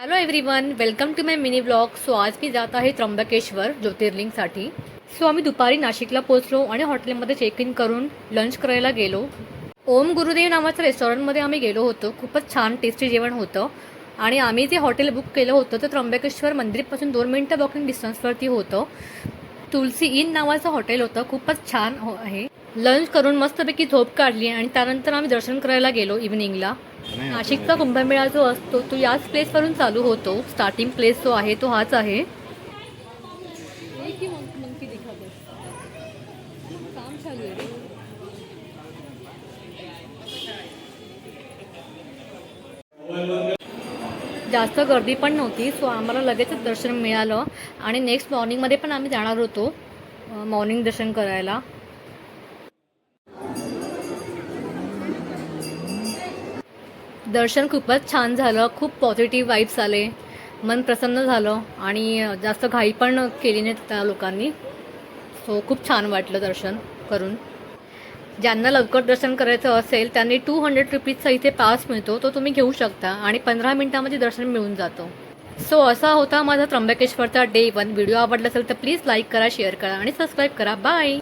Hello everyone, welcome to my mini blog. So आज मी जात आहे त्र्यंबकेश्वर ज्योतिर्लिंगसाठी. सो आम्ही दुपारी नाशिकला पोहोचलो आणि हॉटेलमध्ये चेक इन करून लंच करायला गेलो. ओम गुरुदेव नावाच्या रेस्टॉरंटमध्ये आम्ही गेलो होतो. खूपच छान टेस्टी जेवण होतं आणि आम्ही जे हॉटेल बुक केलं होतं ते त्र्यंबकेश्वर मंदिरपासून 2 मिनिटं वॉकिंग डिस्टन्सवरती होतं. तुलसी इन नावाचं हॉटेल होतं. खूपच छान आहे. लंच करून मस्तपैकी झोप काढली आणि त्यानंतर आम्ही दर्शन करायला गेलो इव्हिनिंगला. नाशिकचा कुंभमेळा जो असतो तो याच प्लेसवरून चालू होतो. स्टार्टिंग प्लेस जो आहे तो हाच आहे. जास्त गर्दी पण नव्हती. सो आम्हाला लगेचच दर्शन मिळालं आणि नेक्स्ट मॉर्निंगमध्ये पण आम्ही जाणार होतो मॉर्निंग दर्शन करायला. दर्शन खूपच छान झालं. खूप पॉझिटिव्ह वाईब्स आले. मन प्रसन्न झालं आणि जास्त घाई पण केली नाही त्या लोकांनी. सो खूप छान वाटलं दर्शन करून. ज्यांना लवकर दर्शन करायचं असेल त्यांनी 200 रुपीजचा इथे पास मिळतो, तो तुम्ही घेऊ शकता आणि 15 मिनिटांमध्ये दर्शन मिळून जातं. सो असा होता माझा त्र्यंबकेश्वरचा डे 1. व्हिडिओ आवडला असेल तर प्लीज लाईक करा, शेअर करा आणि सबस्क्राईब करा. बाय.